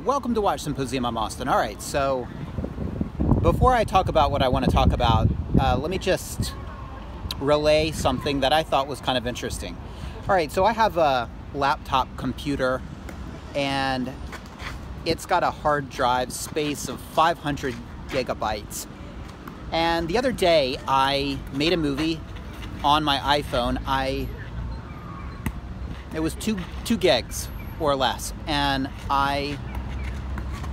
welcome to Watch Symposium. I'm Austin. All right, so before I talk about what I want to talk about, let me just relay something that I thought was kind of interesting. All right, so I have a laptop computer, and it's got a hard drive space of 500 gigabytes. And the other day, I made a movie on my iPhone. It was two gigs or less, and I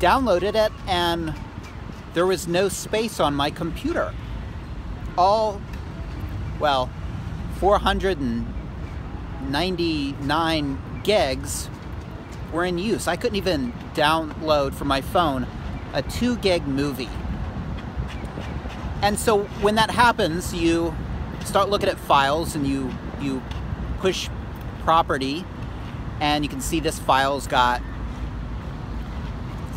downloaded it, and there was no space on my computer. 499 gigs were in use. I couldn't even download from my phone a 2 gig movie. And so when that happens, you start looking at files, and you push property, and you can see this file's got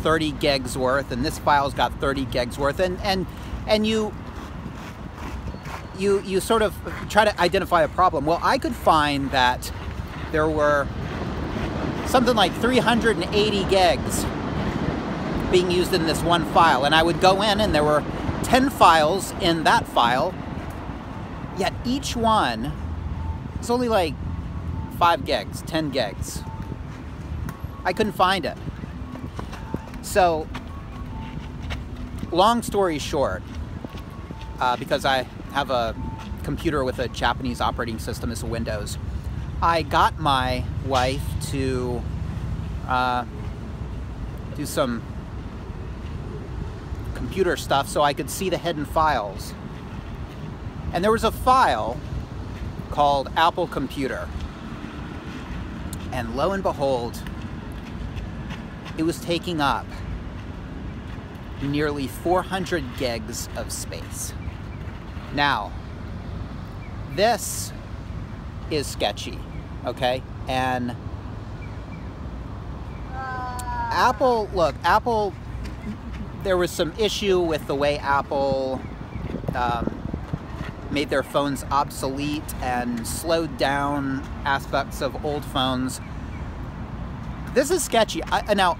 30 gigs worth, and this file's got 30 gigs worth, and you sort of try to identify a problem. Well, I could find that there were something like 380 gigs being used in this one file, and I would go in, and there were 10 files in that file, yet each one is only like 5 gigs, 10 gigs. I couldn't find it. So, long story short, because I have a computer with a Japanese operating system as Windows, I got my wife to do some computer stuff so I could see the hidden files. And there was a file called Apple Computer. And lo and behold, it was taking up nearly 400 gigs of space. Now, this is sketchy, okay? And Apple, there was some issue with the way Apple made their phones obsolete and slowed down aspects of old phones. This is sketchy. Now,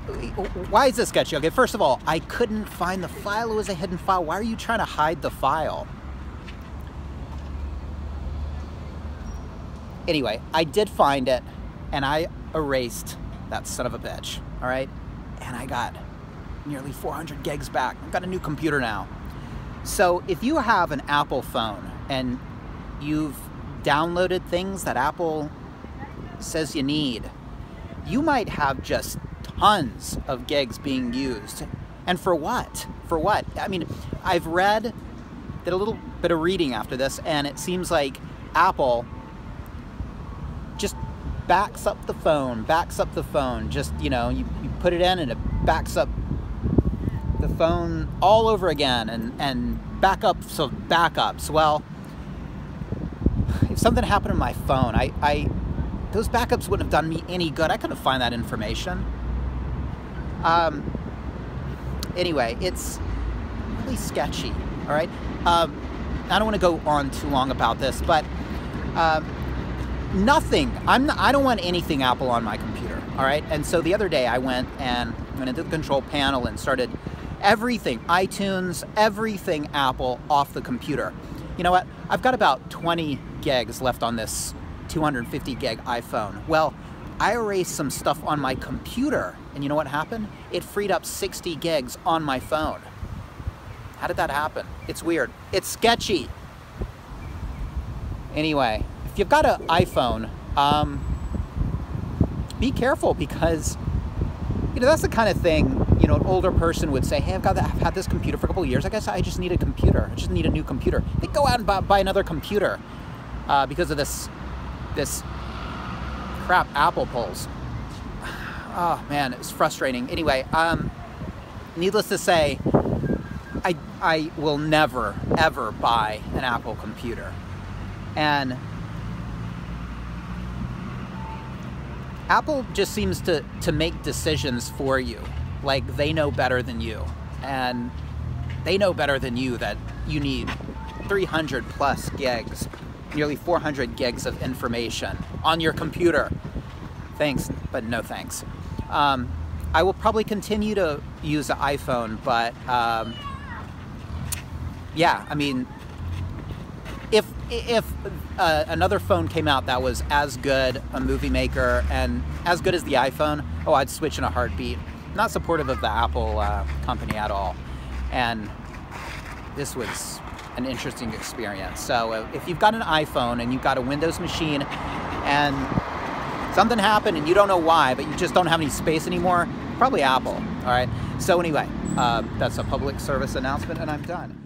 why is this sketchy? Okay, first of all, I couldn't find the file. It was a hidden file. Why are you trying to hide the file? Anyway, I did find it, and I erased that son of a bitch, all right? And I got nearly 400 gigs back. I've got a new computer now. So if you have an Apple phone and you've downloaded things that Apple says you need, you might have just tons of gigs being used. And for what? For what? I mean, I've did a little bit of reading after this, and it seems like Apple just backs up the phone. Just, you know, you put it in and it backs up the phone all over again, and backups of backups. Well, if something happened to my phone, those backups wouldn't have done me any good. I couldn't find that information. Anyway, it's really sketchy, all right? I don't want to go on too long about this, but nothing. I don't want anything Apple on my computer, all right? And so the other day I went into the control panel and started everything, iTunes, everything Apple off the computer. You know what? I've got about 20 gigs left on this 250 gig iPhone. Well, I erased some stuff on my computer, and you know what happened? It freed up 60 gigs on my phone. How did that happen? It's weird. It's sketchy. Anyway, if you've got an iPhone, be careful, because you know, that's the kind of thing, you know, an older person would say, hey, I've had this computer for a couple of years. I guess I just need a computer. I just need a new computer. They go out and buy another computer because of this crap Apple pulls. Oh man, it's frustrating. Anyway, needless to say, I will never ever buy an Apple computer. And Apple just seems to make decisions for you, like they know better than you. And they know better than you that you need 300 plus gigs, nearly 400 gigs of information on your computer. Thanks, but no thanks. I will probably continue to use the iPhone, but yeah, I mean, if another phone came out that was as good a movie maker and as good as the iPhone, oh, I'd switch in a heartbeat. Not supportive of the Apple company at all. And this was an interesting experience. So if you've got an iPhone and you've got a Windows machine and something happened and you don't know why, but you just don't have any space anymore, probably Apple, all right? So anyway, that's a public service announcement and I'm done.